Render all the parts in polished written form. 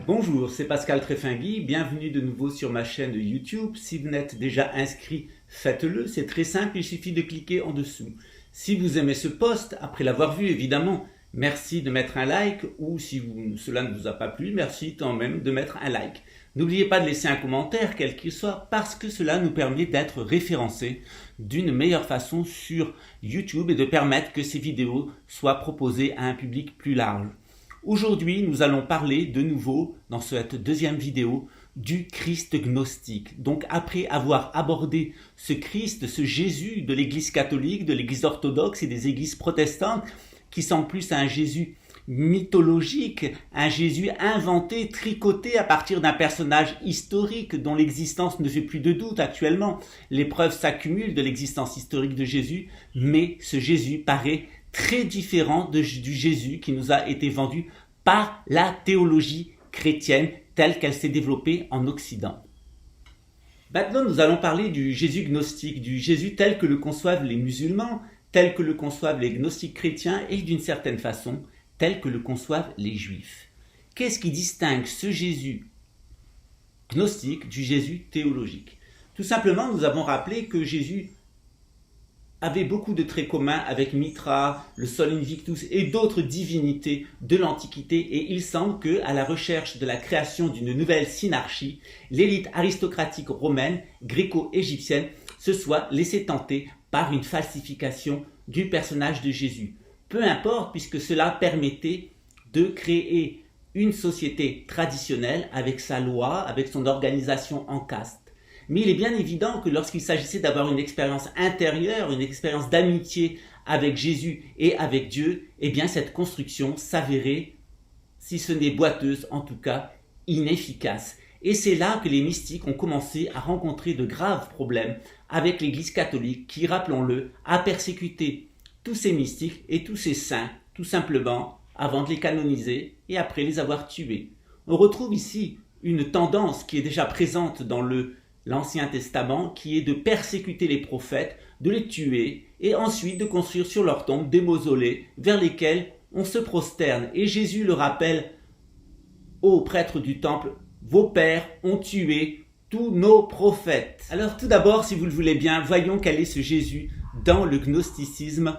Bonjour, c'est Pascal Tréfingui, bienvenue de nouveau sur ma chaîne YouTube. Si vous n'êtes déjà inscrit, faites-le, c'est très simple, il suffit de cliquer en dessous. Si vous aimez ce post, après l'avoir vu évidemment, merci de mettre un like ou si cela ne vous a pas plu, merci quand même de mettre un like. N'oubliez pas de laisser un commentaire, quel qu'il soit, parce que cela nous permet d'être référencés d'une meilleure façon sur YouTube et de permettre que ces vidéos soient proposées à un public plus large. Aujourd'hui, nous allons parler de nouveau, dans cette deuxième vidéo, du Christ gnostique. Donc après avoir abordé ce Christ, ce Jésus de l'Église catholique, de l'Église orthodoxe et des églises protestantes, qui sont plus un Jésus mythologique, un Jésus inventé, tricoté à partir d'un personnage historique dont l'existence ne fait plus de doute actuellement. Les preuves s'accumulent de l'existence historique de Jésus, mais ce Jésus paraît très différent du Jésus qui nous a été vendu par la théologie chrétienne telle qu'elle s'est développée en Occident. Maintenant, nous allons parler du Jésus gnostique, du Jésus tel que le conçoivent les musulmans, tel que le conçoivent les gnostiques chrétiens et d'une certaine façon, tel que le conçoivent les juifs. Qu'est-ce qui distingue ce Jésus gnostique du Jésus théologique? Tout simplement, nous avons rappelé que Jésus avait beaucoup de traits communs avec Mithra, le Sol Invictus et d'autres divinités de l'Antiquité, et il semble que, à la recherche de la création d'une nouvelle synarchie, l'élite aristocratique romaine, gréco-égyptienne, se soit laissée tenter par une falsification du personnage de Jésus. Peu importe, puisque cela permettait de créer une société traditionnelle avec sa loi, avec son organisation en caste. Mais il est bien évident que lorsqu'il s'agissait d'avoir une expérience intérieure, une expérience d'amitié avec Jésus et avec Dieu, eh bien cette construction s'avérait, si ce n'est boiteuse, en tout cas inefficace. Et c'est là que les mystiques ont commencé à rencontrer de graves problèmes avec l'Église catholique qui, rappelons-le, a persécuté tous ces mystiques et tous ces saints, tout simplement, avant de les canoniser et après les avoir tués. On retrouve ici une tendance qui est déjà présente dans l'Ancien Testament, qui est de persécuter les prophètes, de les tuer et ensuite de construire sur leur tombe des mausolées vers lesquels on se prosterne. Et Jésus le rappelle aux prêtres du temple: vos pères ont tué tous nos prophètes. Alors tout d'abord, si vous le voulez bien, voyons quel est ce Jésus dans le gnosticisme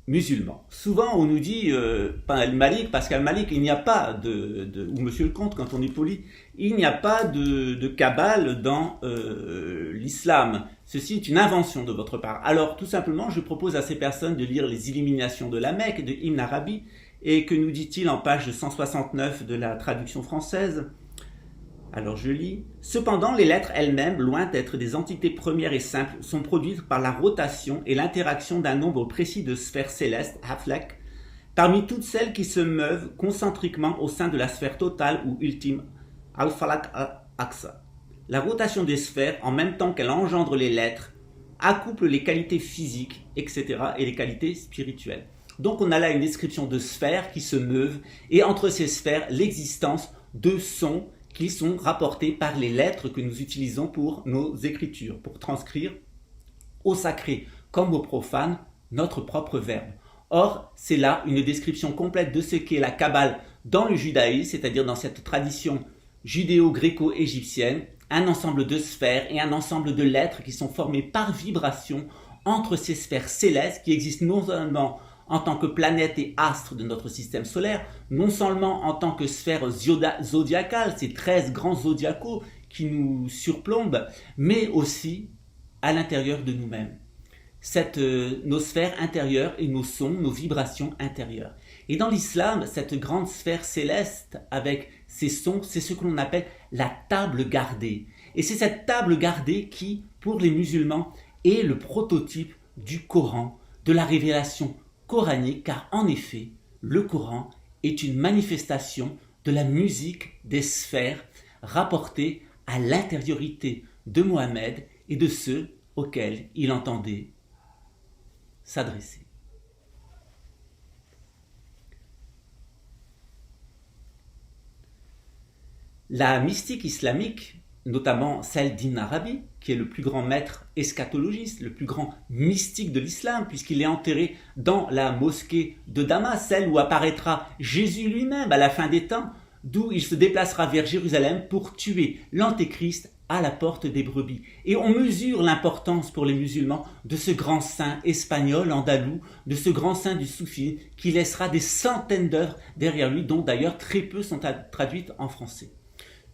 musulman. Souvent on nous dit, Pascal Malik, il n'y a pas ou Monsieur le Comte quand on est poli, il n'y a pas de Kabbale dans l'islam. Ceci est une invention de votre part. Alors tout simplement, je propose à ces personnes de lire les Illuminations de la Mecque de Ibn Arabi, et que nous dit-il en page 169 de la traduction française? Alors je lis: cependant, les lettres elles-mêmes, loin d'être des entités premières et simples, sont produites par la rotation et l'interaction d'un nombre précis de sphères célestes, Haflek, parmi toutes celles qui se meuvent concentriquement au sein de la sphère totale ou ultime, Al-Falak al-Aqsa. La rotation des sphères, en même temps qu'elle engendre les lettres, accouple les qualités physiques, etc. et les qualités spirituelles. Donc on a là une description de sphères qui se meuvent, et entre ces sphères, l'existence de sons qui sont rapportés par les lettres que nous utilisons pour nos écritures, pour transcrire au sacré comme au profane notre propre verbe. Or, c'est là une description complète de ce qu'est la Kabbale dans le judaïsme, c'est-à-dire dans cette tradition judéo-gréco-égyptienne, un ensemble de sphères et un ensemble de lettres qui sont formées par vibration entre ces sphères célestes qui existent non seulement en tant que planètes et astres de notre système solaire, non seulement en tant que sphères zodiacales, ces 13 grands zodiacaux qui nous surplombent, mais aussi à l'intérieur de nous-mêmes. Nos sphères intérieures et nos sons, nos vibrations intérieures. Et dans l'islam, cette grande sphère céleste avec ces sons, c'est ce que l'on appelle la table gardée. Et c'est cette table gardée qui, pour les musulmans, est le prototype du Coran, de la révélation coranique, car en effet, le Coran est une manifestation de la musique des sphères rapportée à l'intériorité de Mohammed et de ceux auxquels il entendait s'adresser. La mystique islamique, notamment celle d'Ibn Arabi, qui est le plus grand maître eschatologiste, le plus grand mystique de l'islam, puisqu'il est enterré dans la mosquée de Damas, celle où apparaîtra Jésus lui-même à la fin des temps, d'où il se déplacera vers Jérusalem pour tuer l'Antéchrist à la porte des brebis. Et on mesure l'importance pour les musulmans de ce grand saint espagnol, andalou, de ce grand saint du soufisme qui laissera des centaines d'œuvres derrière lui, dont d'ailleurs très peu sont traduites en français.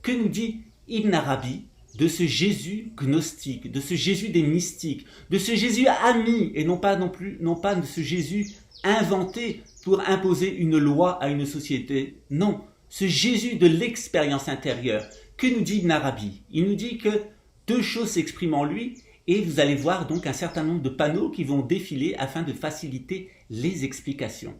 Que nous dit Ibn Arabi de ce Jésus gnostique, de ce Jésus des mystiques, de ce Jésus ami, et non pas de ce Jésus inventé pour imposer une loi à une société. Non, ce Jésus de l'expérience intérieure. Que nous dit Ibn Arabi? Il nous dit que deux choses s'expriment en lui, et vous allez voir donc un certain nombre de panneaux qui vont défiler afin de faciliter les explications.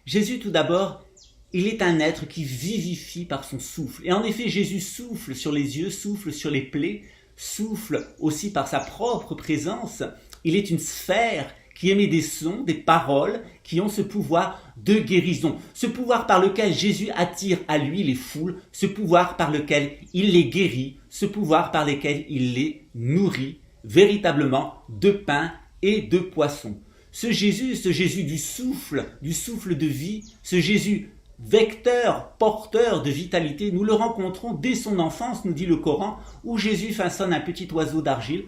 Jésus, tout d'abord, il est un être qui vivifie par son souffle. Et en effet, Jésus souffle sur les yeux, souffle sur les plaies, souffle aussi par sa propre présence. Il est une sphère qui émet des sons, des paroles, qui ont ce pouvoir de guérison. Ce pouvoir par lequel Jésus attire à lui les foules, ce pouvoir par lequel il les guérit, ce pouvoir par lequel il les nourrit, véritablement de pain et de poisson. Ce Jésus du souffle de vie, ce Jésus vecteur, porteur de vitalité, nous le rencontrons dès son enfance, nous dit le Coran, où Jésus façonne un petit oiseau d'argile,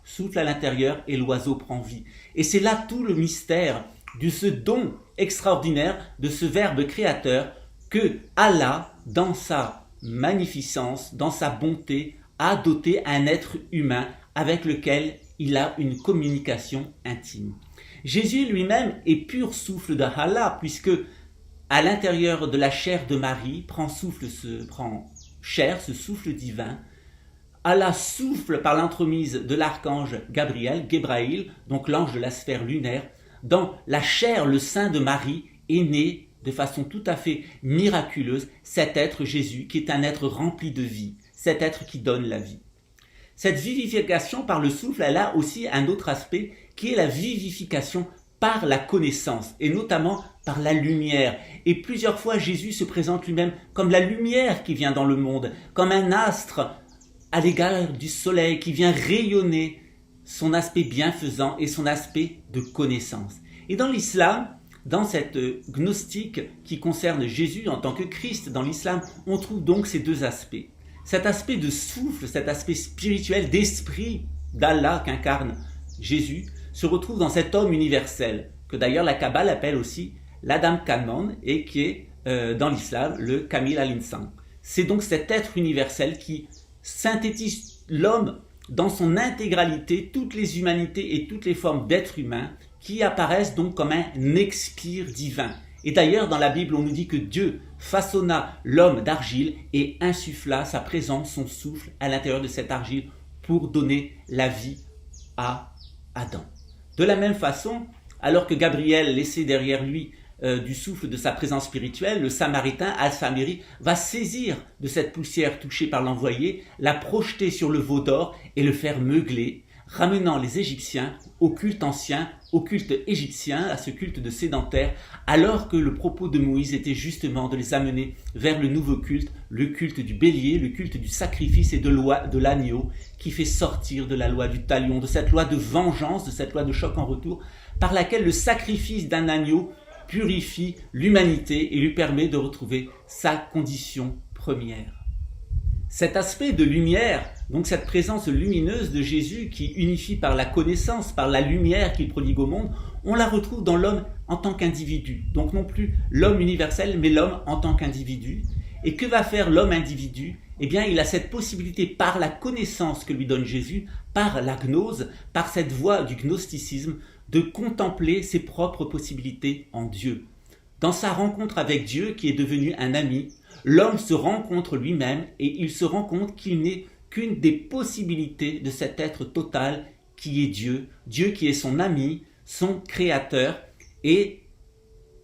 souffle à l'intérieur et l'oiseau prend vie. Et c'est là tout le mystère de ce don extraordinaire, de ce Verbe créateur que Allah, dans sa magnificence, dans sa bonté, a doté un être humain avec lequel il a une communication intime. Jésus lui-même est pur souffle de Allah, puisque à l'intérieur de la chair de Marie prend chair, ce souffle divin. Allah souffle par l'entremise de l'archange Gabriel, Gebraïl, donc l'ange de la sphère lunaire, dans la chair, le sein de Marie, est né de façon tout à fait miraculeuse cet être Jésus qui est un être rempli de vie, cet être qui donne la vie. Cette vivification par le souffle, elle a aussi un autre aspect qui est la vivification par la connaissance et notamment par la lumière. Et plusieurs fois Jésus se présente lui-même comme la lumière qui vient dans le monde, comme un astre à l'égard du soleil qui vient rayonner son aspect bienfaisant et son aspect de connaissance. Et dans l'islam, dans cette gnostique qui concerne Jésus en tant que Christ, dans l'islam, on trouve donc ces deux aspects. Cet aspect de souffle, cet aspect spirituel d'esprit d'Allah qu'incarne Jésus, se retrouve dans cet homme universel, que d'ailleurs la Kabbale appelle aussi l'Adam Kanman et qui est dans l'islam le Kamil al-Insan. C'est donc cet être universel qui synthétise l'homme dans son intégralité, toutes les humanités et toutes les formes d'êtres humains qui apparaissent donc comme un expire divin. Et d'ailleurs dans la Bible on nous dit que Dieu façonna l'homme d'argile et insuffla sa présence, son souffle à l'intérieur de cette argile pour donner la vie à Adam. De la même façon, alors que Gabriel laissait derrière lui du souffle de sa présence spirituelle, le Samaritain Al-Samiri va saisir de cette poussière touchée par l'envoyé, la projeter sur le veau d'or et le faire meugler, ramenant les Égyptiens au culte ancien, au culte égyptien, à ce culte de sédentaire, alors que le propos de Moïse était justement de les amener vers le nouveau culte, le culte du bélier, le culte du sacrifice et de l'agneau, qui fait sortir de la loi du talion, de cette loi de vengeance, de cette loi de choc en retour, par laquelle le sacrifice d'un agneau purifie l'humanité et lui permet de retrouver sa condition première. Cet aspect de lumière, donc cette présence lumineuse de Jésus qui unifie par la connaissance, par la lumière qu'il prodigue au monde, on la retrouve dans l'homme en tant qu'individu. Donc non plus l'homme universel, mais l'homme en tant qu'individu. Et que va faire l'homme individu ? Eh bien, il a cette possibilité par la connaissance que lui donne Jésus, par la gnose, par cette voie du gnosticisme, de contempler ses propres possibilités en Dieu. Dans sa rencontre avec Dieu, qui est devenu un ami, l'homme se rencontre lui-même et il se rend compte qu'il n'est qu'une des possibilités de cet être total qui est Dieu, Dieu qui est son ami, son créateur et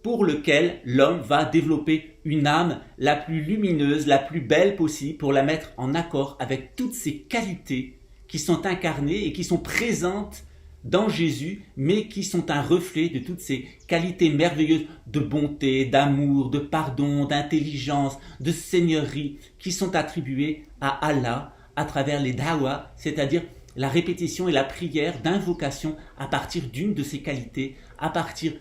pour lequel l'homme va développer une âme la plus lumineuse, la plus belle possible pour la mettre en accord avec toutes ces qualités qui sont incarnées et qui sont présentes dans Jésus, mais qui sont un reflet de toutes ces qualités merveilleuses de bonté, d'amour, de pardon, d'intelligence, de seigneurie, qui sont attribuées à Allah à travers les da'wah, c'est-à-dire la répétition et la prière d'invocation à partir d'une de ces qualités, à partir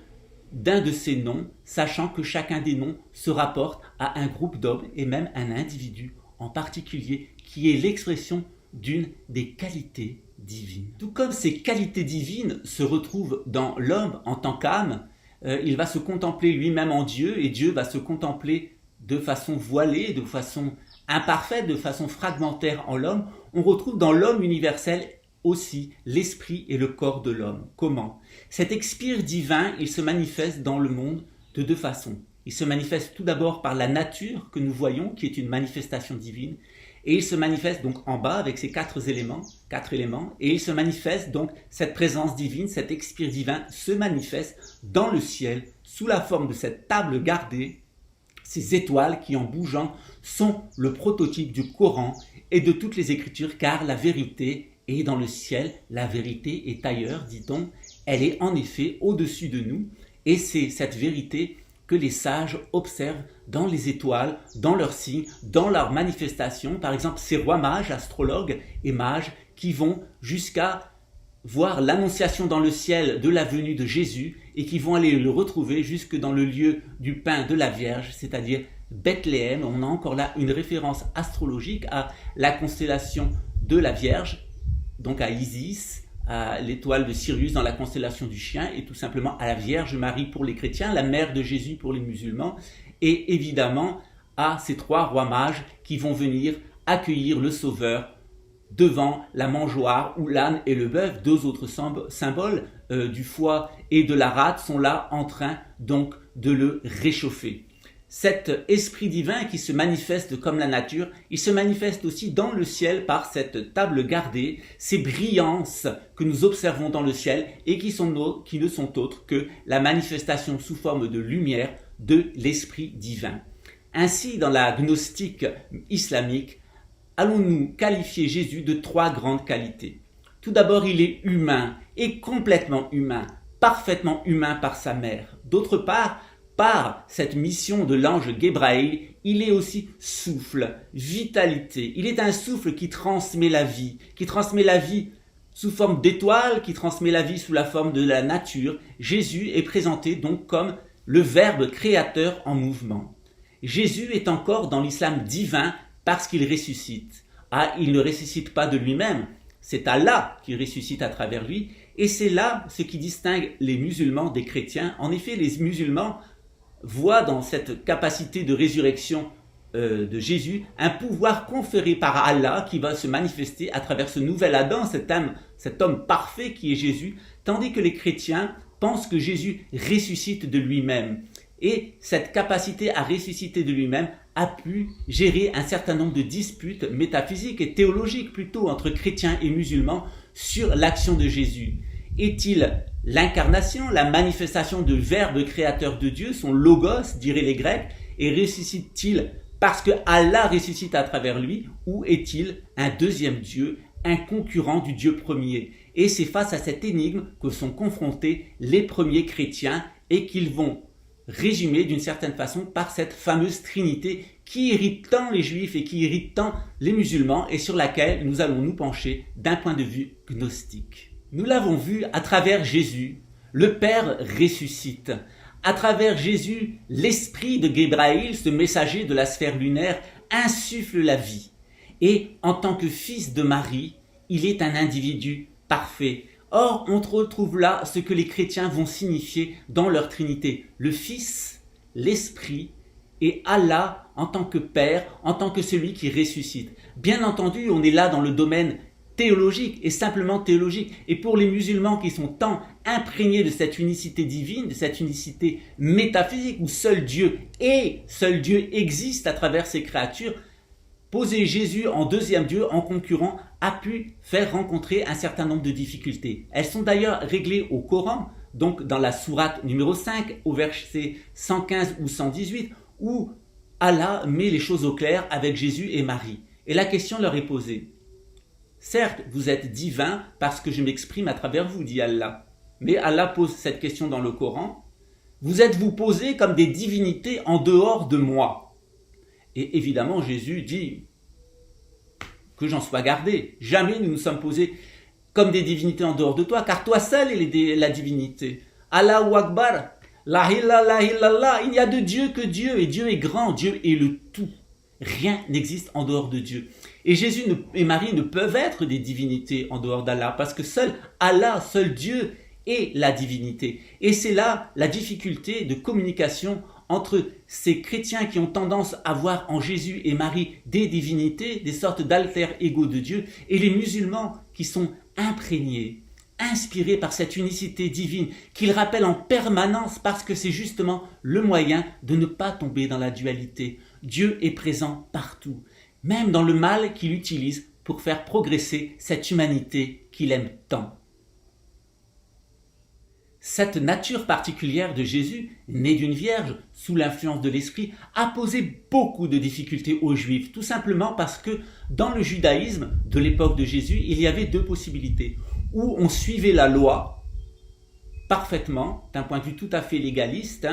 d'un de ces noms, sachant que chacun des noms se rapporte à un groupe d'hommes et même à un individu en particulier qui est l'expression d'une des qualités divines. Tout comme ces qualités divines se retrouvent dans l'homme en tant qu'âme, il va se contempler lui-même en Dieu et Dieu va se contempler de façon voilée, de façon imparfaite, de façon fragmentaire en l'homme. On retrouve dans l'homme universel aussi l'esprit et le corps de l'homme. Comment? Cet expire divin, il se manifeste dans le monde de deux façons. Il se manifeste tout d'abord par la nature que nous voyons, qui est une manifestation divine, et il se manifeste donc en bas avec ces quatre éléments, et il se manifeste donc cette présence divine, cet expire divin se manifeste dans le ciel sous la forme de cette table gardée, ces étoiles qui en bougeant sont le prototype du Coran et de toutes les Écritures, car la vérité est dans le ciel, la vérité est ailleurs, dit-on, elle est en effet au-dessus de nous, et c'est cette vérité que les sages observent dans les étoiles, dans leurs signes, dans leurs manifestations. Par exemple, ces rois mages, astrologues et mages, qui vont jusqu'à voir l'annonciation dans le ciel de la venue de Jésus et qui vont aller le retrouver jusque dans le lieu du pain de la Vierge, c'est-à-dire Bethléem. On a encore là une référence astrologique à la constellation de la Vierge, donc à Isis, à l'étoile de Sirius dans la constellation du Chien, et tout simplement à la Vierge Marie pour les chrétiens, la mère de Jésus pour les musulmans, et évidemment à ces trois rois mages qui vont venir accueillir le Sauveur devant la mangeoire où l'âne et le bœuf, deux autres symboles du foie et de la rate, sont là en train donc de le réchauffer. Cet esprit divin qui se manifeste comme la nature, il se manifeste aussi dans le ciel par cette table gardée, ces brillances que nous observons dans le ciel et qui ne sont autres que la manifestation sous forme de lumière de l'esprit divin. Ainsi, dans la gnostique islamique, allons-nous qualifier Jésus de trois grandes qualités. Tout d'abord, il est humain et complètement humain, parfaitement humain par sa mère. D'autre part, par cette mission de l'ange Gabriel, il est aussi souffle, vitalité. Il est un souffle qui transmet la vie sous forme d'étoiles, qui transmet la vie sous la forme de la nature. Jésus est présenté donc comme le Verbe créateur en mouvement. Jésus est encore dans l'islam divin parce qu'il ressuscite. Ah, il ne ressuscite pas de lui-même, c'est Allah qui ressuscite à travers lui, et c'est là ce qui distingue les musulmans des chrétiens. En effet, les musulmans voient dans cette capacité de résurrection de Jésus un pouvoir conféré par Allah qui va se manifester à travers ce nouvel Adam, cet homme parfait qui est Jésus, tandis que les chrétiens pensent que Jésus ressuscite de lui-même. Et cette capacité à ressusciter de lui-même a pu gérer un certain nombre de disputes métaphysiques et théologiques plutôt entre chrétiens et musulmans sur l'action de Jésus. Est-il l'incarnation, la manifestation du Verbe créateur de Dieu, son logos, diraient les Grecs, et ressuscite-t-il parce que Allah ressuscite à travers lui, ou est-il un deuxième Dieu, un concurrent du Dieu premier? Et c'est face à cette énigme que sont confrontés les premiers chrétiens et qu'ils vont résumer d'une certaine façon par cette fameuse Trinité qui irrite tant les Juifs et qui irrite tant les musulmans et sur laquelle nous allons nous pencher d'un point de vue gnostique. Nous l'avons vu à travers Jésus, le Père ressuscite. À travers Jésus, l'esprit de Gabriel, ce messager de la sphère lunaire, insuffle la vie. Et en tant que fils de Marie, il est un individu parfait. Or, on retrouve là ce que les chrétiens vont signifier dans leur Trinité. Le Fils, l'Esprit et Allah en tant que Père, en tant que celui qui ressuscite. Bien entendu, on est là dans le domaine théologique et simplement théologique. Et pour les musulmans qui sont tant imprégnés de cette unicité divine, de cette unicité métaphysique où seul Dieu existe à travers ses créatures, poser Jésus en deuxième Dieu, en concurrent, a pu faire rencontrer un certain nombre de difficultés. Elles sont d'ailleurs réglées au Coran, donc dans la sourate numéro 5, au verset 115 ou 118, où Allah met les choses au clair avec Jésus et Marie. Et la question leur est posée. Certes, vous êtes divin parce que je m'exprime à travers vous, dit Allah. Mais Allah pose cette question dans le Coran. Vous êtes-vous posés comme des divinités en dehors de moi? Et évidemment, Jésus dit que j'en sois gardé. Jamais nous nous sommes posés comme des divinités en dehors de toi, car toi seul est la divinité. Allahu Akbar, La ilaha illallah, il n'y a de Dieu que Dieu, et Dieu est grand, Dieu est le tout. Rien n'existe en dehors de Dieu. Et Jésus et Marie ne peuvent être des divinités en dehors d'Allah, parce que seul Allah, seul Dieu est la divinité. Et c'est là la difficulté de communication entre ces chrétiens qui ont tendance à voir en Jésus et Marie des divinités, des sortes d'alter ego de Dieu, et les musulmans qui sont imprégnés, inspirés par cette unicité divine qu'ils rappellent en permanence parce que c'est justement le moyen de ne pas tomber dans la dualité. Dieu est présent partout, même dans le mal qu'il utilise pour faire progresser cette humanité qu'il aime tant. Cette nature particulière de Jésus, né d'une vierge, sous l'influence de l'esprit, a posé beaucoup de difficultés aux Juifs, tout simplement parce que dans le judaïsme de l'époque de Jésus, il y avait deux possibilités. Où on suivait la loi parfaitement, d'un point de vue tout à fait légaliste,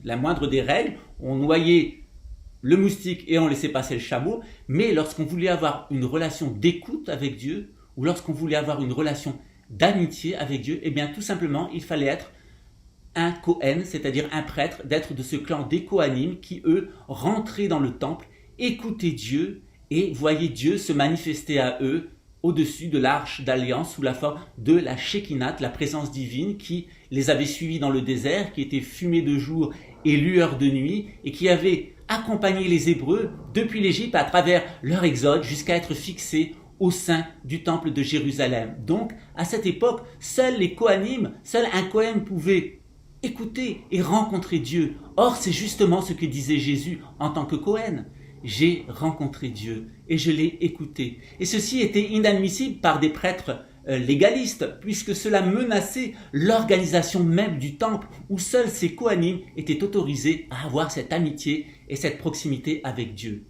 la moindre des règles, on noyait le moustique et on laissait passer le chameau, mais lorsqu'on voulait avoir une relation d'écoute avec Dieu, ou lorsqu'on voulait avoir une relation d'amitié avec Dieu, eh bien tout simplement il fallait être un Kohen, c'est-à-dire un prêtre, d'être de ce clan des Kohanim qui eux rentraient dans le temple, écoutaient Dieu et voyaient Dieu se manifester à eux au-dessus de l'arche d'alliance sous la forme de la Shekinah, la présence divine qui les avait suivis dans le désert, qui était fumée de jour et lueur de nuit et qui avait accompagné les Hébreux depuis l'Égypte à travers leur exode jusqu'à être fixés au sein du temple de Jérusalem. Donc, à cette époque, seuls les Kohanim, seul un Kohen pouvait écouter et rencontrer Dieu. Or, c'est justement ce que disait Jésus en tant que Kohen. J'ai rencontré Dieu et je l'ai écouté. Et ceci était inadmissible par des prêtres légalistes, puisque cela menaçait l'organisation même du temple, où seuls ces Kohanim étaient autorisés à avoir cette amitié et cette proximité avec Dieu.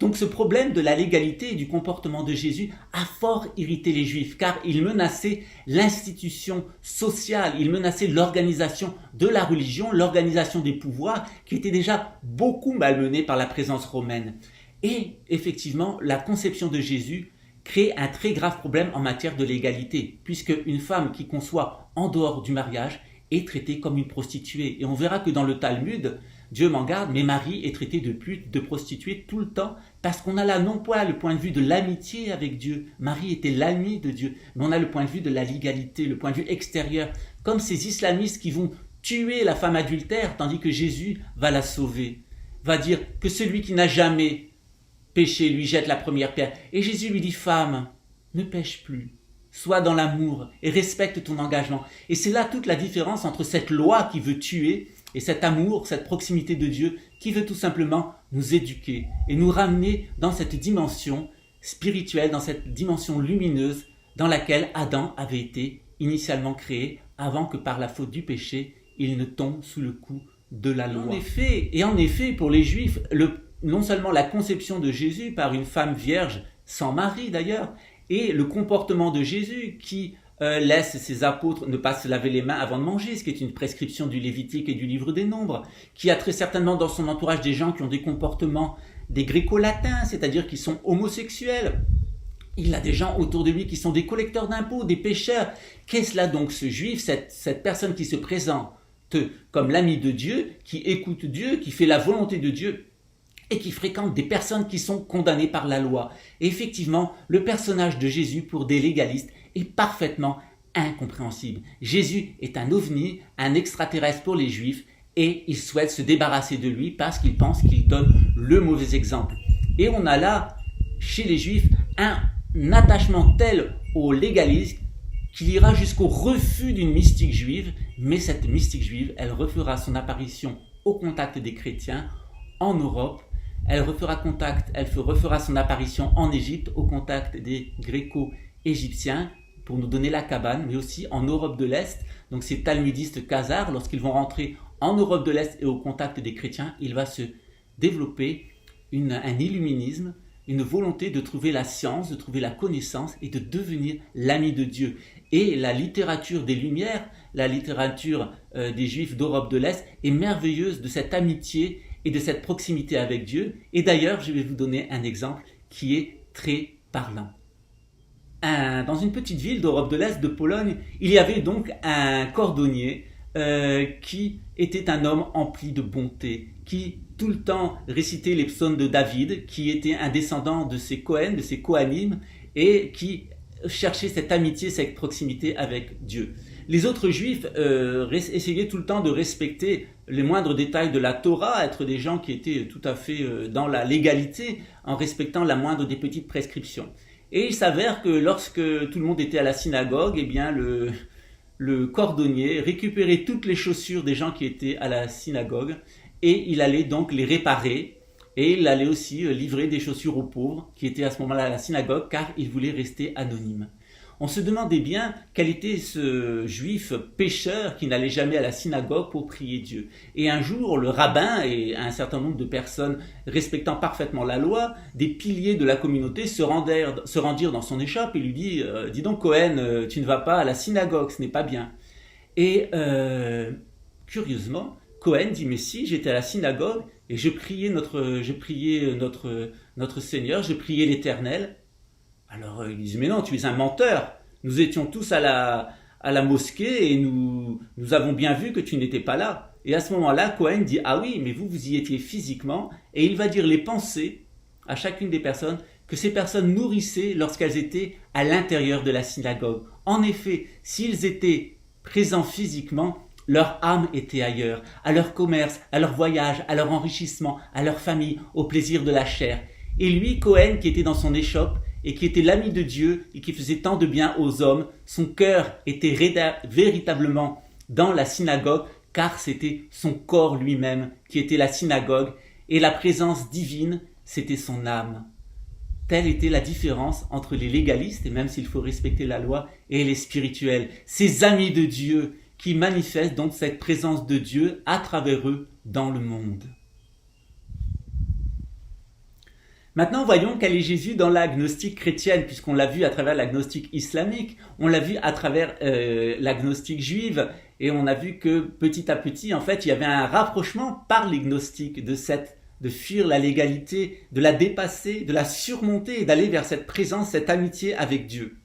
Donc ce problème de la légalité et du comportement de Jésus a fort irrité les Juifs, car il menaçait l'institution sociale, il menaçait l'organisation de la religion, l'organisation des pouvoirs, qui était déjà beaucoup malmenée par la présence romaine. Et effectivement, la conception de Jésus crée un très grave problème en matière de légalité, puisque une femme qui conçoit en dehors du mariage est traitée comme une prostituée. Et on verra que dans le Talmud, Dieu m'en garde, mais Marie est traitée de pute, de prostituée tout le temps, parce qu'on a là non pas le point de vue de l'amitié avec Dieu, Marie était l'amie de Dieu, mais on a le point de vue de la légalité, le point de vue extérieur, comme ces islamistes qui vont tuer la femme adultère, tandis que Jésus va la sauver, va dire que celui qui n'a jamais péché lui jette la première pierre. Et Jésus lui dit, femme, ne pêche plus, sois dans l'amour et respecte ton engagement. Et c'est là toute la différence entre cette loi qui veut tuer et cet amour, cette proximité de Dieu qui veut tout simplement nous éduquer et nous ramener dans cette dimension spirituelle, dans cette dimension lumineuse dans laquelle Adam avait été initialement créé avant que par la faute du péché, il ne tombe sous le coup de la loi. En effet, pour les Juifs, non seulement la conception de Jésus par une femme vierge, sans mari d'ailleurs, et le comportement de Jésus qui laisse ses apôtres ne pas se laver les mains avant de manger, ce qui est une prescription du Lévitique et du livre des Nombres, qui a très certainement dans son entourage des gens qui ont des comportements des gréco-latins, c'est-à-dire qui sont homosexuels. Il a des gens autour de lui qui sont des collecteurs d'impôts, des pécheurs. Qu'est-ce là donc ce juif, cette personne qui se présente comme l'ami de Dieu, qui écoute Dieu, qui fait la volonté de Dieu et qui fréquente des personnes qui sont condamnées par la loi. Et effectivement, le personnage de Jésus pour des légalistes est parfaitement incompréhensible. Jésus est un ovni, un extraterrestre pour les Juifs, et ils souhaitent se débarrasser de lui parce qu'ils pensent qu'il donne le mauvais exemple. Et on a là, chez les Juifs, un attachement tel au légalisme qu'il ira jusqu'au refus d'une mystique juive, mais cette mystique juive, elle refera son apparition au contact des chrétiens en Europe. Elle refera son apparition en Égypte au contact des gréco-égyptiens pour nous donner la cabane, mais aussi en Europe de l'Est. Donc ces talmudistes khazars, lorsqu'ils vont rentrer en Europe de l'Est et au contact des chrétiens, il va se développer un illuminisme, une volonté de trouver la science, de trouver la connaissance et de devenir l'ami de Dieu. Et la littérature des Lumières, la littérature des Juifs d'Europe de l'Est est merveilleuse de cette amitié et de cette proximité avec Dieu. Et d'ailleurs, je vais vous donner un exemple qui est très parlant. Dans une petite ville d'Europe de l'Est, de Pologne, il y avait donc un cordonnier qui était un homme empli de bonté, qui tout le temps récitait les psaumes de David, qui était un descendant de ces Cohen, de ces Kohanim, et qui cherchait cette amitié, cette proximité avec Dieu. Les autres juifs essayaient tout le temps de respecter les moindres détails de la Torah, être des gens qui étaient tout à fait dans la légalité, en respectant la moindre des petites prescriptions. Et il s'avère que lorsque tout le monde était à la synagogue, eh bien le cordonnier récupérait toutes les chaussures des gens qui étaient à la synagogue et il allait donc les réparer et il allait aussi livrer des chaussures aux pauvres qui étaient à ce moment-là à la synagogue car il voulait rester anonyme. On se demandait bien quel était ce juif pécheur qui n'allait jamais à la synagogue pour prier Dieu. Et un jour, le rabbin et un certain nombre de personnes respectant parfaitement la loi, des piliers de la communauté se rendirent dans son échoppe et lui dit « Dis donc Cohen, tu ne vas pas à la synagogue, ce n'est pas bien. » Et curieusement, Cohen dit « Mais si, j'étais à la synagogue et je priais notre Seigneur, je priais l'Éternel. » Alors ils disent « Mais non, tu es un menteur. Nous étions tous à la mosquée et nous avons bien vu que tu n'étais pas là. » Et à ce moment-là, Cohen dit « Ah oui, mais vous y étiez physiquement. » Et il va dire les pensées à chacune des personnes que ces personnes nourrissaient lorsqu'elles étaient à l'intérieur de la synagogue. En effet, s'ils étaient présents physiquement, leur âme était ailleurs, à leur commerce, à leur voyage, à leur enrichissement, à leur famille, au plaisir de la chair. Et lui, Cohen, qui était dans son échoppe, et qui était l'ami de Dieu et qui faisait tant de bien aux hommes, son cœur était véritablement dans la synagogue car c'était son corps lui-même qui était la synagogue et la présence divine, c'était son âme. Telle était la différence entre les légalistes, et même s'il faut respecter la loi, et les spirituels, ces amis de Dieu qui manifestent donc cette présence de Dieu à travers eux dans le monde. Maintenant, voyons quel est Jésus dans la gnostique chrétienne, puisqu'on l'a vu à travers la gnostique islamique, on l'a vu à travers la gnostique juive, et on a vu que petit à petit, en fait, il y avait un rapprochement par les gnostiques de fuir la légalité, de la dépasser, de la surmonter et d'aller vers cette présence, cette amitié avec Dieu.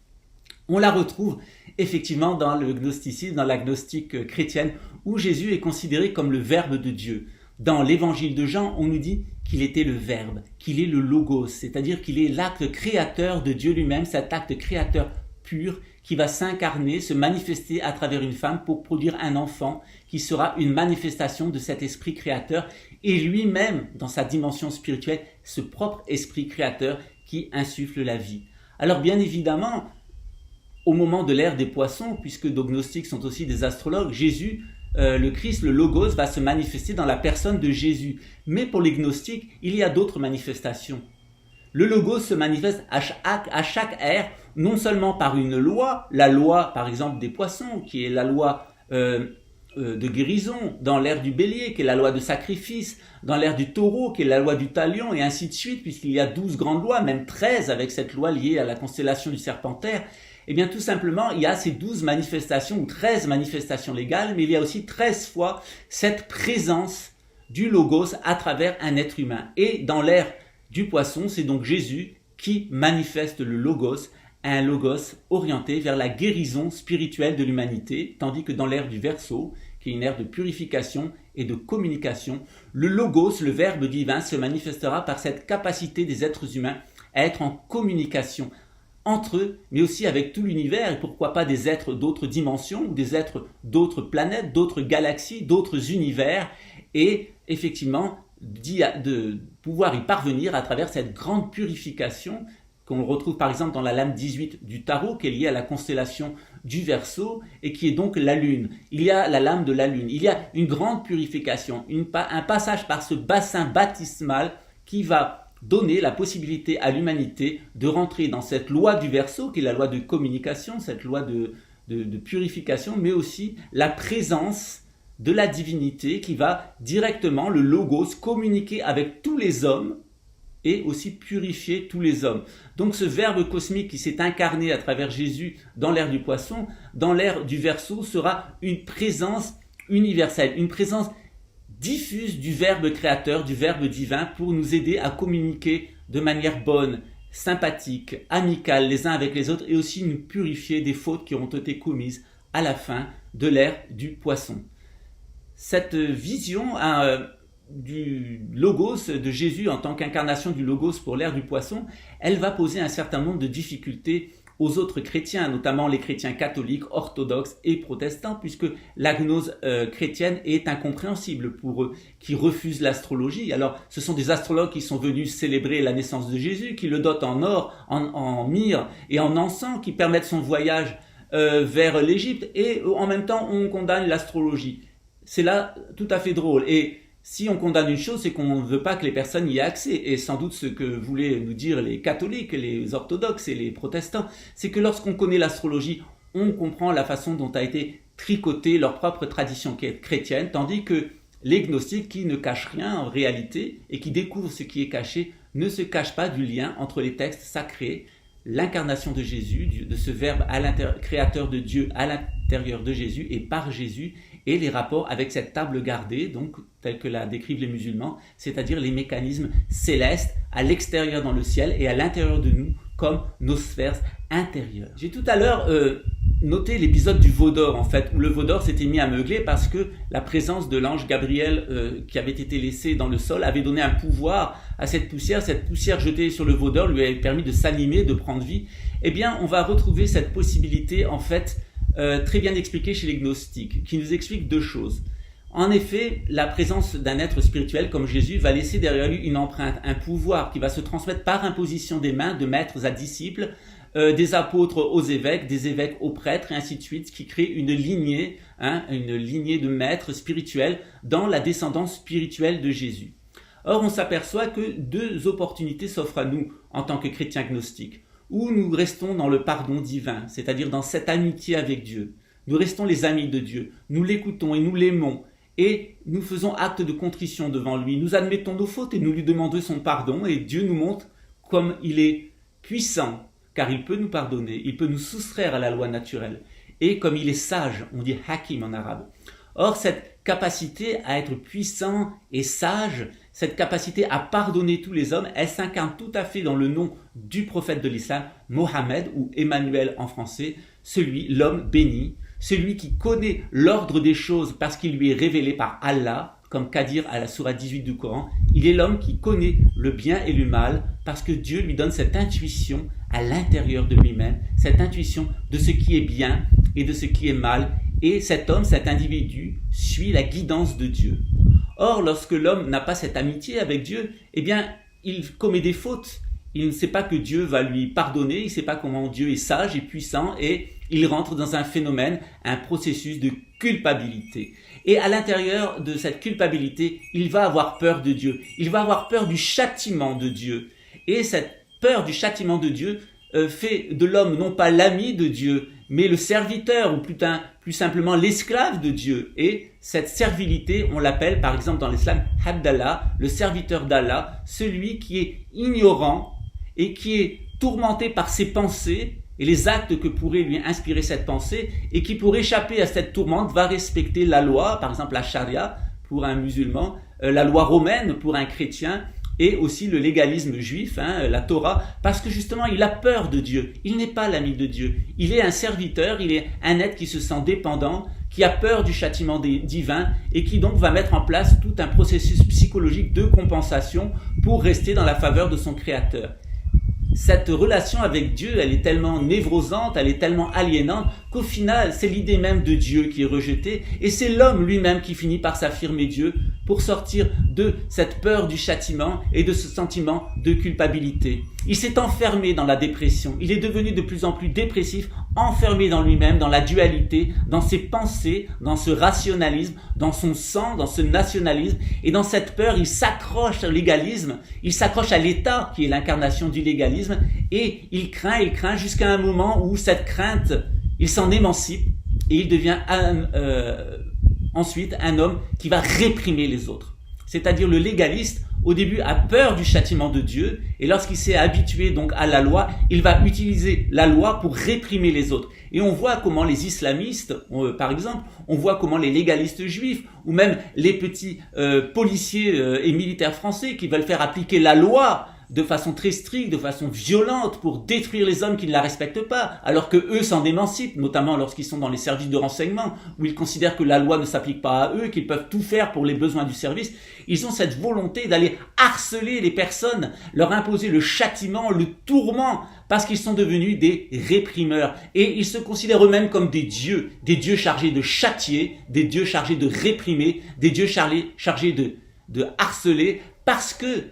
On la retrouve effectivement dans le gnosticisme, dans la gnostique chrétienne, où Jésus est considéré comme le Verbe de Dieu. Dans l'évangile de Jean, on nous dit qu'il était le Verbe, qu'il est le Logos, c'est-à-dire qu'il est l'acte créateur de Dieu lui-même, cet acte créateur pur qui va s'incarner, se manifester à travers une femme pour produire un enfant qui sera une manifestation de cet esprit créateur et lui-même, dans sa dimension spirituelle, ce propre esprit créateur qui insuffle la vie. Alors bien évidemment, au moment de l'ère des poissons, puisque nos gnostiques sont aussi des astrologues, Jésus, le Christ, le Logos, va se manifester dans la personne de Jésus. Mais pour les gnostiques, il y a d'autres manifestations. Le Logos se manifeste à chaque ère, non seulement par une loi, la loi par exemple des poissons, qui est la loi de guérison, dans l'ère du bélier, qui est la loi de sacrifice, dans l'ère du taureau, qui est la loi du talion, et ainsi de suite, puisqu'il y a 12 grandes lois, même 13 avec cette loi liée à la constellation du Serpentaire. Eh bien, tout simplement, il y a ces 12 manifestations, ou 13 manifestations légales, mais il y a aussi 13 fois cette présence du Logos à travers un être humain. Et dans l'ère du poisson, c'est donc Jésus qui manifeste le Logos, un Logos orienté vers la guérison spirituelle de l'humanité, tandis que dans l'ère du Verseau, qui est une ère de purification et de communication, le Logos, le Verbe divin, se manifestera par cette capacité des êtres humains à être en communication entre eux, mais aussi avec tout l'univers, et pourquoi pas des êtres d'autres dimensions, ou des êtres d'autres planètes, d'autres galaxies, d'autres univers, et effectivement de pouvoir y parvenir à travers cette grande purification qu'on retrouve par exemple dans la lame 18 du tarot, qui est liée à la constellation du Verseau, et qui est donc la Lune. Il y a la lame de la Lune, il y a une grande purification, un passage par ce bassin baptismal qui va donner la possibilité à l'humanité de rentrer dans cette loi du Verseau, qui est la loi de communication, cette loi de purification, mais aussi la présence de la divinité qui va directement, le Logos, communiquer avec tous les hommes et aussi purifier tous les hommes. Donc ce Verbe cosmique qui s'est incarné à travers Jésus dans l'ère du poisson, dans l'ère du Verseau, sera une présence universelle, une présence diffuse du Verbe créateur, du Verbe divin, pour nous aider à communiquer de manière bonne, sympathique, amicale les uns avec les autres, et aussi nous purifier des fautes qui auront été commises à la fin de l'ère du poisson. cette vision du logos, de Jésus en tant qu'incarnation du logos pour l'ère du poisson, elle va poser un certain nombre de difficultés aux autres chrétiens, notamment les chrétiens catholiques, orthodoxes et protestants, puisque la gnose chrétienne est incompréhensible pour eux, qui refusent l'astrologie. Alors, ce sont des astrologues qui sont venus célébrer la naissance de Jésus, qui le dotent en or, en myrrhe et en encens, qui permettent son voyage vers l'Égypte, et en même temps, on condamne l'astrologie. C'est là tout à fait drôle. Et si on condamne une chose, c'est qu'on ne veut pas que les personnes y aient accès. Et sans doute ce que voulaient nous dire les catholiques, les orthodoxes et les protestants, c'est que lorsqu'on connaît l'astrologie, on comprend la façon dont a été tricotée leur propre tradition chrétienne, tandis que les gnostiques, qui ne cachent rien en réalité et qui découvrent ce qui est caché, ne se cachent pas du lien entre les textes sacrés, l'incarnation de Jésus, de ce verbe créateur de Dieu à l'intérieur de Jésus et par Jésus, et les rapports avec cette table gardée, donc tel que la décrivent les musulmans, c'est-à-dire les mécanismes célestes à l'extérieur dans le ciel et à l'intérieur de nous comme nos sphères intérieures. J'ai tout à l'heure noté l'épisode du veau d'or, en fait, où le veau d'or s'était mis à meugler parce que la présence de l'ange Gabriel qui avait été laissé dans le sol avait donné un pouvoir à cette poussière jetée sur le veau d'or lui avait permis de s'animer, de prendre vie. Eh bien, on va retrouver cette possibilité, en fait, très bien expliquée chez les gnostiques, qui nous explique deux choses. En effet, la présence d'un être spirituel comme Jésus va laisser derrière lui une empreinte, un pouvoir qui va se transmettre par imposition des mains de maîtres à disciples, des apôtres aux évêques, des évêques aux prêtres, et ainsi de suite, qui crée une lignée de maîtres spirituels dans la descendance spirituelle de Jésus. Or, on s'aperçoit que deux opportunités s'offrent à nous en tant que chrétiens gnostiques, où nous restons dans le pardon divin, c'est-à-dire dans cette amitié avec Dieu. Nous restons les amis de Dieu, nous l'écoutons et nous l'aimons, et nous faisons acte de contrition devant lui. Nous admettons nos fautes et nous lui demandons son pardon, et Dieu nous montre comme il est puissant, car il peut nous pardonner, il peut nous soustraire à la loi naturelle, et comme il est sage, on dit hakim en arabe. Or, cette capacité à être puissant et sage, cette capacité à pardonner tous les hommes, elle s'incarne tout à fait dans le nom du prophète de l'islam, Mohammed, ou Emmanuel en français, l'homme béni, celui qui connaît l'ordre des choses parce qu'il lui est révélé par Allah, comme Qadir à la sourate 18 du Coran. Il est l'homme qui connaît le bien et le mal parce que Dieu lui donne cette intuition à l'intérieur de lui-même, cette intuition de ce qui est bien et de ce qui est mal. Et cet homme, cet individu, suit la guidance de Dieu. Or, lorsque l'homme n'a pas cette amitié avec Dieu, eh bien, il commet des fautes. Il ne sait pas que Dieu va lui pardonner, il ne sait pas comment Dieu est sage et puissant, et il rentre dans un phénomène, un processus de culpabilité. Et à l'intérieur de cette culpabilité, il va avoir peur de Dieu. Il va avoir peur du châtiment de Dieu. Et cette peur du châtiment de Dieu fait de l'homme non pas l'ami de Dieu, mais le serviteur, ou plus simplement l'esclave de Dieu. Et cette servilité, on l'appelle par exemple dans l'islam Abdallah, le serviteur d'Allah, celui qui est ignorant et qui est tourmenté par ses pensées et les actes que pourrait lui inspirer cette pensée, et qui pour échapper à cette tourmente va respecter la loi, par exemple la charia pour un musulman, la loi romaine pour un chrétien, et aussi le légalisme juif, la Torah, parce que justement il a peur de Dieu. Il n'est pas l'ami de Dieu. Il est un serviteur, il est un être qui se sent dépendant, qui a peur du châtiment divin et qui donc va mettre en place tout un processus psychologique de compensation pour rester dans la faveur de son Créateur. Cette relation avec Dieu, elle est tellement névrosante, elle est tellement aliénante qu'au final, c'est l'idée même de Dieu qui est rejetée et c'est l'homme lui-même qui finit par s'affirmer Dieu pour sortir de cette peur du châtiment et de ce sentiment de culpabilité. Il s'est enfermé dans la dépression, il est devenu de plus en plus dépressif, enfermé dans lui-même, dans la dualité, dans ses pensées, dans ce rationalisme, dans son sang, dans ce nationalisme, et dans cette peur, il s'accroche au légalisme, il s'accroche à l'État qui est l'incarnation du légalisme, et il craint jusqu'à un moment où cette crainte, il s'en émancipe et il devient ensuite un homme qui va réprimer les autres. C'est-à-dire le légaliste, au début, a peur du châtiment de Dieu, et lorsqu'il s'est habitué donc à la loi, il va utiliser la loi pour réprimer les autres. Et on voit comment les islamistes, par exemple, on voit comment les légalistes juifs, ou même les petits policiers et militaires français qui veulent faire appliquer la loi de façon très stricte, de façon violente pour détruire les hommes qui ne la respectent pas, alors que eux s'en émancipent, notamment lorsqu'ils sont dans les services de renseignement, où ils considèrent que la loi ne s'applique pas à eux, qu'ils peuvent tout faire pour les besoins du service. Ils ont cette volonté d'aller harceler les personnes, leur imposer le châtiment, le tourment, parce qu'ils sont devenus des réprimeurs. Et ils se considèrent eux-mêmes comme des dieux chargés de châtier, des dieux chargés de réprimer, des dieux chargés de harceler, parce que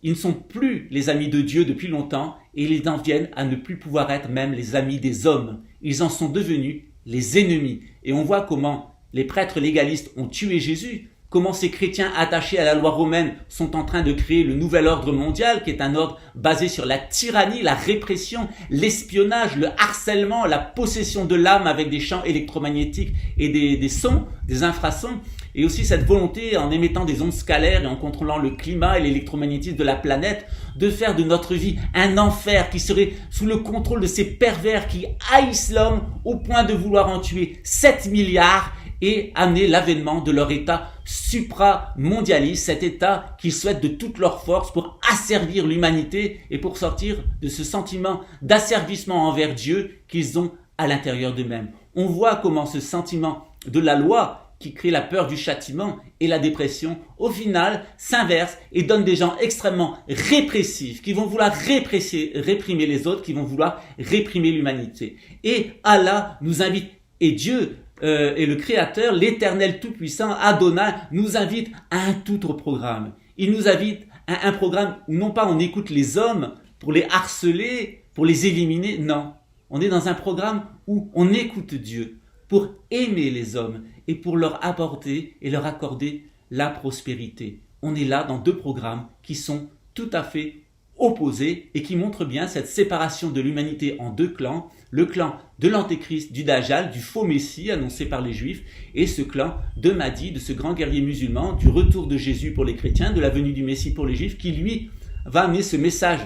ils ne sont plus les amis de Dieu depuis longtemps et ils en viennent à ne plus pouvoir être même les amis des hommes. Ils en sont devenus les ennemis. Et on voit comment les prêtres légalistes ont tué Jésus, comment ces chrétiens attachés à la loi romaine sont en train de créer le nouvel ordre mondial, qui est un ordre basé sur la tyrannie, la répression, l'espionnage, le harcèlement, la possession de l'âme avec des champs électromagnétiques et des sons, des infrasons, et aussi cette volonté, en émettant des ondes scalaires et en contrôlant le climat et l'électromagnétisme de la planète, de faire de notre vie un enfer qui serait sous le contrôle de ces pervers qui haïssent l'homme au point de vouloir en tuer 7 milliards et amener l'avènement de leur état supra-mondialiste, cet état qu'ils souhaitent de toute leur force pour asservir l'humanité et pour sortir de ce sentiment d'asservissement envers Dieu qu'ils ont à l'intérieur d'eux-mêmes. On voit comment ce sentiment de la loi qui crée la peur du châtiment et la dépression, au final, s'inverse et donne des gens extrêmement répressifs, qui vont vouloir réprimer les autres, qui vont vouloir réprimer l'humanité. Et Allah nous invite, et Dieu est le Créateur, l'Éternel Tout-Puissant, Adonai, nous invite à un tout autre programme. Il nous invite à un programme où non pas on écoute les hommes pour les harceler, pour les éliminer, non. On est dans un programme où on écoute Dieu pour aimer les hommes et pour leur apporter et leur accorder la prospérité. On est là dans deux programmes qui sont tout à fait opposés et qui montrent bien cette séparation de l'humanité en deux clans, le clan de l'Antéchrist, du Dajjal, du faux Messie annoncé par les Juifs, et ce clan de Mahdi, de ce grand guerrier musulman, du retour de Jésus pour les chrétiens, de la venue du Messie pour les Juifs, qui lui va amener ce message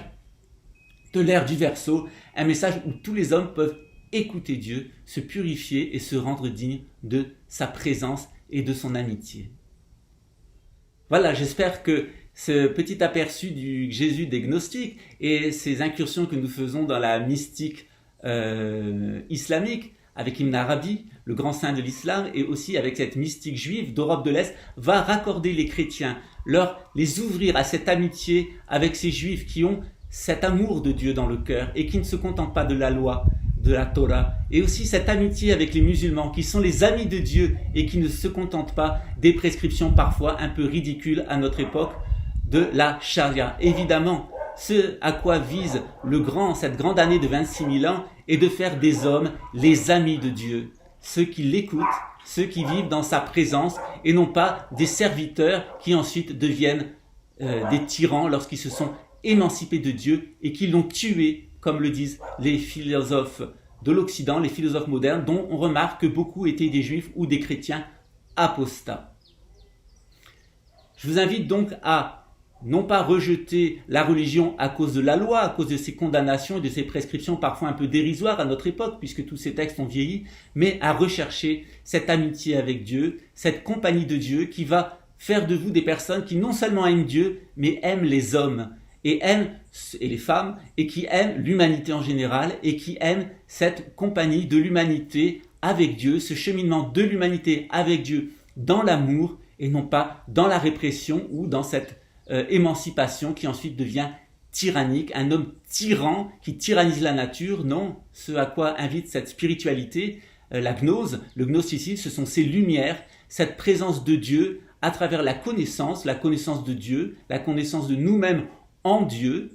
de l'ère du Verseau, un message où tous les hommes peuvent écouter Dieu, se purifier et se rendre digne de sa présence et de son amitié. Voilà, j'espère que ce petit aperçu du Jésus des gnostiques et ces incursions que nous faisons dans la mystique islamique avec Ibn Arabi, le grand saint de l'islam, et aussi avec cette mystique juive d'Europe de l'Est, va raccorder les chrétiens, les ouvrir à cette amitié avec ces juifs qui ont cet amour de Dieu dans le cœur et qui ne se contentent pas de la loi, de la Torah, et aussi cette amitié avec les musulmans qui sont les amis de Dieu et qui ne se contentent pas des prescriptions parfois un peu ridicules à notre époque de la charia. Évidemment, ce à quoi vise cette grande année de 26 000 ans est de faire des hommes les amis de Dieu, ceux qui l'écoutent, ceux qui vivent dans sa présence et non pas des serviteurs qui ensuite deviennent des tyrans lorsqu'ils se sont émancipés de Dieu et qui l'ont tué, comme le disent les philosophes de l'Occident, les philosophes modernes, dont on remarque que beaucoup étaient des juifs ou des chrétiens apostats. Je vous invite donc à non pas rejeter la religion à cause de la loi, à cause de ses condamnations et de ses prescriptions parfois un peu dérisoires à notre époque, puisque tous ces textes ont vieilli, mais à rechercher cette amitié avec Dieu, cette compagnie de Dieu qui va faire de vous des personnes qui non seulement aiment Dieu, mais aiment les hommes, et les femmes, et qui aiment l'humanité en général, et qui aiment cette compagnie de l'humanité avec Dieu, ce cheminement de l'humanité avec Dieu dans l'amour, et non pas dans la répression ou dans cette émancipation qui ensuite devient tyrannique, un homme tyran qui tyrannise la nature. Non, ce à quoi invite cette spiritualité, la gnose, le gnosticisme, ce sont ces lumières, cette présence de Dieu à travers la connaissance de Dieu, la connaissance de nous-mêmes en Dieu.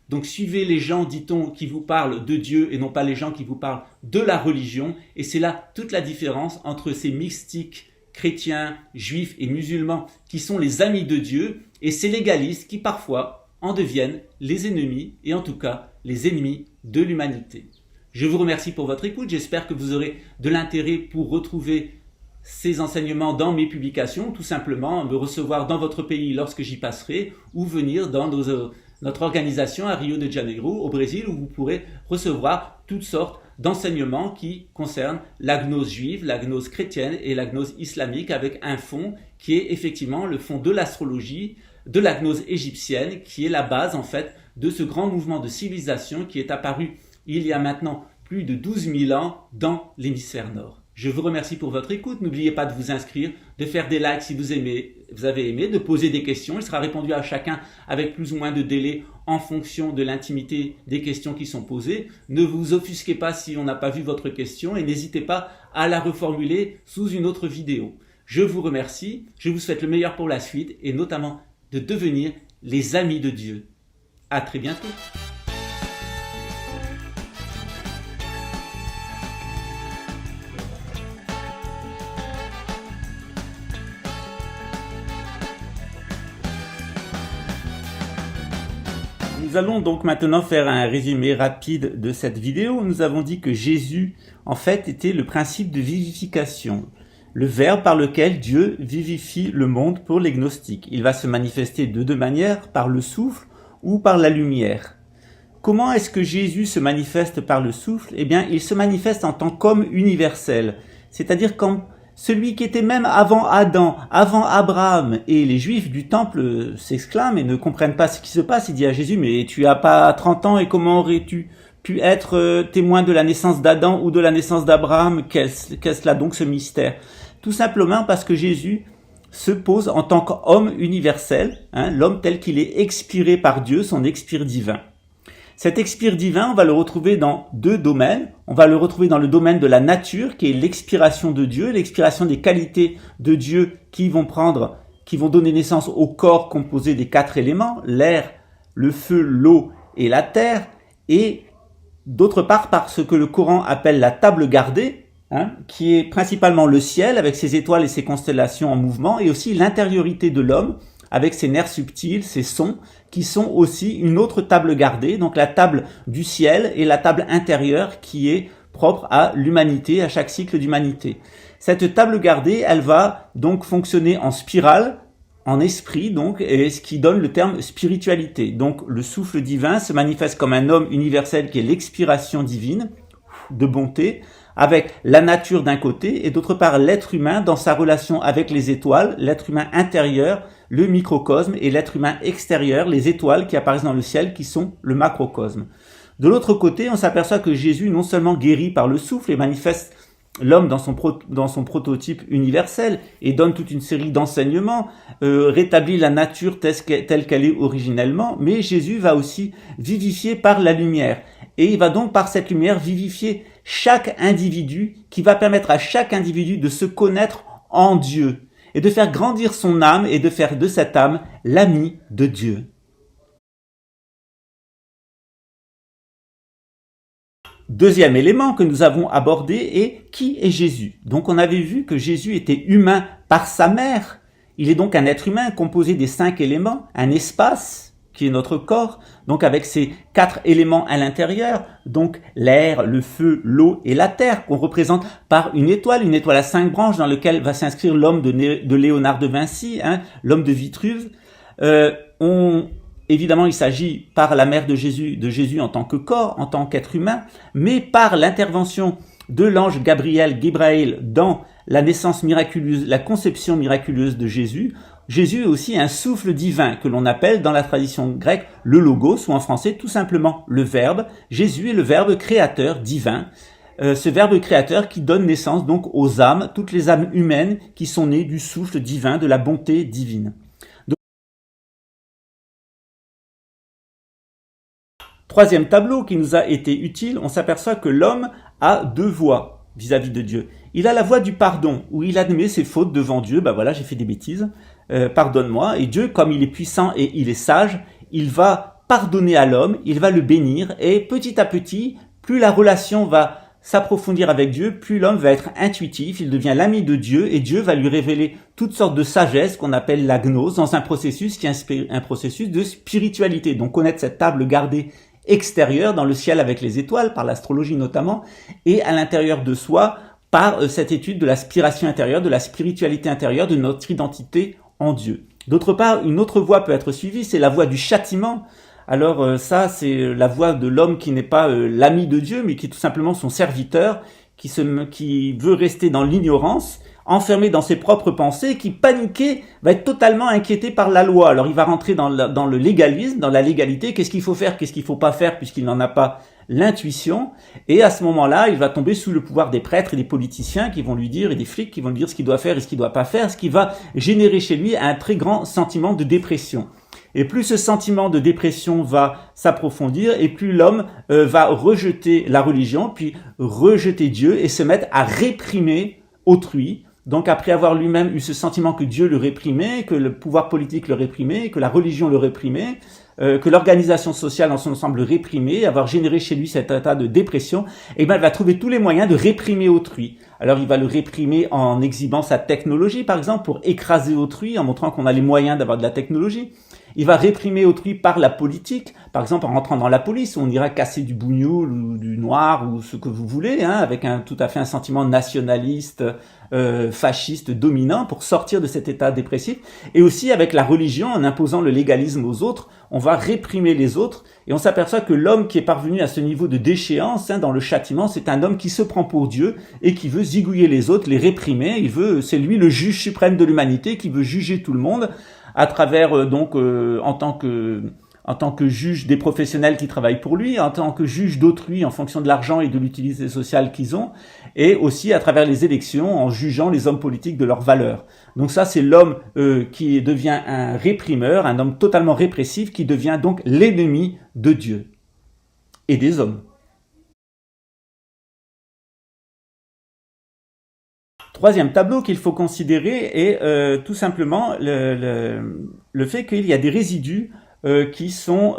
Donc suivez les gens, dit-on, qui vous parlent de Dieu et non pas les gens qui vous parlent de la religion. Et c'est là toute la différence entre ces mystiques chrétiens, juifs et musulmans qui sont les amis de Dieu et ces légalistes qui parfois en deviennent les ennemis et en tout cas les ennemis de l'humanité. Je vous remercie pour votre écoute, j'espère que vous aurez de l'intérêt pour retrouver ces enseignements dans mes publications, tout simplement me recevoir dans votre pays lorsque j'y passerai ou venir dans notre organisation à Rio de Janeiro au Brésil où vous pourrez recevoir toutes sortes d'enseignements qui concernent la gnose juive, la gnose chrétienne et la gnose islamique avec un fond qui est effectivement le fond de l'astrologie, de la gnose égyptienne qui est la base en fait de ce grand mouvement de civilisation qui est apparu il y a maintenant plus de 12 000 ans dans l'hémisphère nord. Je vous remercie pour votre écoute. N'oubliez pas de vous inscrire, de faire des likes si vous avez aimé, de poser des questions. Il sera répondu à chacun avec plus ou moins de délai en fonction de l'intimité des questions qui sont posées. Ne vous offusquez pas si on n'a pas vu votre question et n'hésitez pas à la reformuler sous une autre vidéo. Je vous remercie, je vous souhaite le meilleur pour la suite et notamment de devenir les amis de Dieu. À très bientôt. Nous allons donc maintenant faire un résumé rapide de cette vidéo. Nous avons dit que Jésus, en fait, était le principe de vivification, le verbe par lequel Dieu vivifie le monde pour les gnostiques. Il va se manifester de deux manières, par le souffle ou par la lumière. Comment est-ce que Jésus se manifeste par le souffle? Eh bien, il se manifeste en tant qu'homme universel, c'est-à-dire comme celui qui était même avant Adam, avant Abraham. Et les Juifs du temple s'exclament et ne comprennent pas ce qui se passe. Ils disent à Jésus, mais tu as pas 30 ans et comment aurais-tu pu être témoin de la naissance d'Adam ou de la naissance d'Abraham? Qu'est-ce là donc ce mystère? Tout simplement parce que Jésus se pose en tant qu'homme universel, l'homme tel qu'il est expiré par Dieu, son expire divin. Cet expire divin, on va le retrouver dans deux domaines. On va le retrouver dans le domaine de la nature, qui est l'expiration de Dieu, l'expiration des qualités de Dieu qui vont donner naissance au corps composé des quatre éléments, l'air, le feu, l'eau et la terre, et d'autre part par ce que le Coran appelle la table gardée, qui est principalement le ciel avec ses étoiles et ses constellations en mouvement, et aussi l'intériorité de l'homme avec ses nerfs subtils, ses sons, qui sont aussi une autre table gardée, donc la table du ciel et la table intérieure qui est propre à l'humanité, à chaque cycle d'humanité. Cette table gardée, elle va donc fonctionner en spirale, en esprit, donc, et ce qui donne le terme spiritualité. Donc le souffle divin se manifeste comme un homme universel qui est l'expiration divine, de bonté, avec la nature d'un côté et d'autre part l'être humain dans sa relation avec les étoiles, l'être humain intérieur, le microcosme, et l'être humain extérieur, les étoiles qui apparaissent dans le ciel qui sont le macrocosme. De l'autre côté, on s'aperçoit que Jésus non seulement guérit par le souffle et manifeste l'homme dans son prototype universel et donne toute une série d'enseignements, rétablit la nature telle qu'elle est originellement, mais Jésus va aussi vivifier par la lumière. Et il va donc par cette lumière vivifier chaque individu, qui va permettre à chaque individu de se connaître en Dieu et de faire grandir son âme et de faire de cette âme l'ami de Dieu. Deuxième élément que nous avons abordé est qui est Jésus. Donc on avait vu que Jésus était humain par sa mère. Il est donc un être humain composé des 5 éléments, un espace qui est notre corps, donc avec ces 4 éléments à l'intérieur, donc l'air, le feu, l'eau et la terre, qu'on représente par une étoile à 5 branches dans laquelle va s'inscrire l'homme de Léonard de Vinci, l'homme de Vitruve. Évidemment, il s'agit par la mère de Jésus en tant que corps, en tant qu'être humain, mais par l'intervention de l'ange Gabriel dans la naissance miraculeuse, la conception miraculeuse de Jésus. Jésus est aussi un souffle divin que l'on appelle dans la tradition grecque le logos, ou en français tout simplement le verbe. Jésus est le verbe créateur divin, ce verbe créateur qui donne naissance donc aux âmes, toutes les âmes humaines qui sont nées du souffle divin, de la bonté divine. Troisième tableau qui nous a été utile, on s'aperçoit que l'homme a 2 voix vis-à-vis de Dieu. Il a la voix du pardon, où il admet ses fautes devant Dieu, voilà, j'ai fait des bêtises, pardonne-moi. Et Dieu, comme il est puissant et il est sage, il va pardonner à l'homme, il va le bénir, et petit à petit, plus la relation va s'approfondir avec Dieu, plus l'homme va être intuitif, il devient l'ami de Dieu, et Dieu va lui révéler toutes sortes de sagesse qu'on appelle la gnose, dans un processus qui est un processus de spiritualité. Donc connaître cette table gardée extérieure dans le ciel avec les étoiles, par l'astrologie notamment, et à l'intérieur de soi, par cette étude de la spiration intérieure, de la spiritualité intérieure, de notre identité en Dieu. D'autre part, une autre voie peut être suivie, c'est la voie du châtiment. Alors ça, c'est la voie de l'homme qui n'est pas l'ami de Dieu, mais qui est tout simplement son serviteur, qui veut rester dans l'ignorance, enfermé dans ses propres pensées, qui paniqué, va être totalement inquiété par la loi. Alors il va rentrer dans le légalisme, dans la légalité, qu'est-ce qu'il faut faire, qu'est-ce qu'il faut pas faire, puisqu'il n'en a pas l'intuition, et à ce moment-là, il va tomber sous le pouvoir des prêtres et des politiciens qui vont lui dire, et des flics qui vont lui dire ce qu'il doit faire et ce qu'il doit pas faire, ce qui va générer chez lui un très grand sentiment de dépression. Et plus ce sentiment de dépression va s'approfondir, et plus l'homme va rejeter la religion, puis rejeter Dieu, et se mettre à réprimer autrui. Donc après avoir lui-même eu ce sentiment que Dieu le réprimait, que le pouvoir politique le réprimait, que la religion le réprimait, que l'organisation sociale dans son ensemble le réprimait, avoir généré chez lui cet état de dépression, et ben il va trouver tous les moyens de réprimer autrui. Alors il va le réprimer en exhibant sa technologie, par exemple, pour écraser autrui, en montrant qu'on a les moyens d'avoir de la technologie. Il va réprimer autrui par la politique, par exemple en rentrant dans la police, où on ira casser du bougnoul ou du noir ou ce que vous voulez, avec tout à fait un sentiment nationaliste, fasciste, dominant, pour sortir de cet état dépressif. Et aussi avec la religion, en imposant le légalisme aux autres, on va réprimer les autres, et on s'aperçoit que l'homme qui est parvenu à ce niveau de déchéance, dans le châtiment, c'est un homme qui se prend pour Dieu et qui veut zigouiller les autres, les réprimer. C'est lui le juge suprême de l'humanité qui veut juger tout le monde à travers en tant que juge des professionnels qui travaillent pour lui, en tant que juge d'autrui en fonction de l'argent et de l'utilité sociale qu'ils ont, et aussi à travers les élections en jugeant les hommes politiques de leurs valeurs. Donc ça, c'est l'homme qui devient un réprimeur, un homme totalement répressif, qui devient donc l'ennemi de Dieu et des hommes. Troisième tableau qu'il faut considérer est tout simplement le fait qu'il y a des résidus qui sont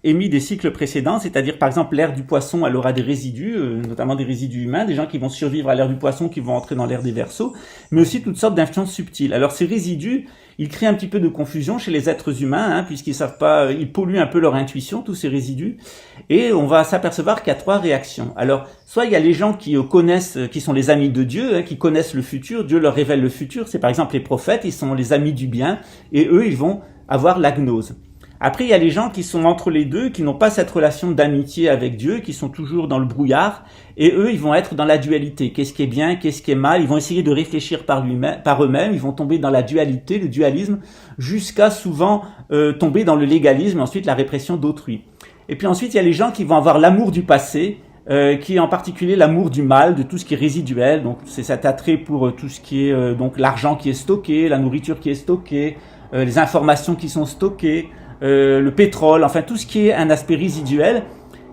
émis des cycles précédents, c'est-à-dire par exemple l'ère du poisson, elle aura des résidus, notamment des résidus humains, des gens qui vont survivre à l'ère du poisson, qui vont entrer dans l'ère des Verseaux, mais aussi toutes sortes d'influences subtiles. Alors ces résidus, ils créent un petit peu de confusion chez les êtres humains, puisqu'ils savent pas, ils polluent un peu leur intuition, tous ces résidus, et on va s'apercevoir qu'il y a trois réactions. Alors, soit il y a les gens qui connaissent, qui sont les amis de Dieu, qui connaissent le futur, Dieu leur révèle le futur, c'est par exemple les prophètes, ils sont les amis du bien, et eux, ils vont avoir la gnose. Après, il y a les gens qui sont entre les deux, qui n'ont pas cette relation d'amitié avec Dieu, qui sont toujours dans le brouillard, et eux, ils vont être dans la dualité. Qu'est-ce qui est bien, qu'est-ce qui est mal? Ils vont essayer de réfléchir par eux-mêmes, ils vont tomber dans la dualité, le dualisme, jusqu'à souvent tomber dans le légalisme, et ensuite la répression d'autrui. Et puis ensuite, il y a les gens qui vont avoir l'amour du passé, qui est en particulier l'amour du mal, de tout ce qui est résiduel. Donc c'est cet attrait pour tout ce qui est donc l'argent qui est stocké, la nourriture qui est stockée, les informations qui sont stockées, le pétrole, enfin tout ce qui est un aspect résiduel.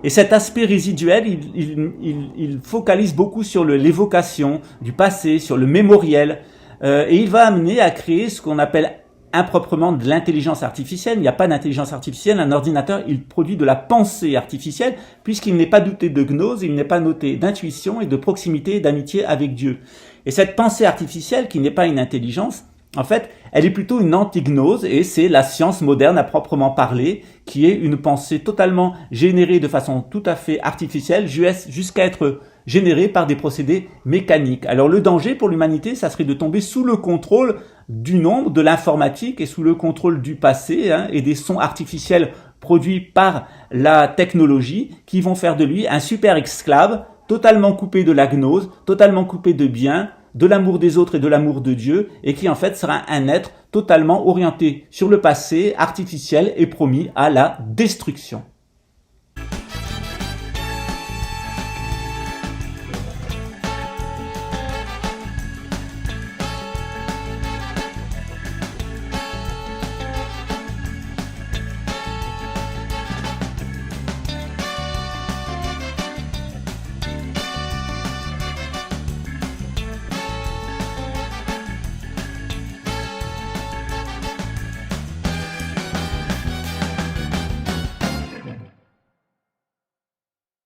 Et cet aspect résiduel, il focalise beaucoup sur l'évocation du passé, sur le mémoriel, et il va amener à créer ce qu'on appelle improprement de l'intelligence artificielle. Il n'y a pas d'intelligence artificielle. Un ordinateur, il produit de la pensée artificielle, puisqu'il n'est pas doté de gnose, il n'est pas noté d'intuition et de proximité et d'amitié avec Dieu. Et cette pensée artificielle, qui n'est pas une intelligence, en fait, elle est plutôt une antignose, et c'est la science moderne à proprement parler, qui est une pensée totalement générée de façon tout à fait artificielle, jusqu'à être générée par des procédés mécaniques. Alors le danger pour l'humanité, ça serait de tomber sous le contrôle du nombre, de l'informatique, et sous le contrôle du passé, et des sons artificiels produits par la technologie, qui vont faire de lui un super esclave, totalement coupé de la gnose, totalement coupé de bien, de l'amour des autres et de l'amour de Dieu, et qui en fait sera un être totalement orienté sur le passé, artificiel et promis à la destruction.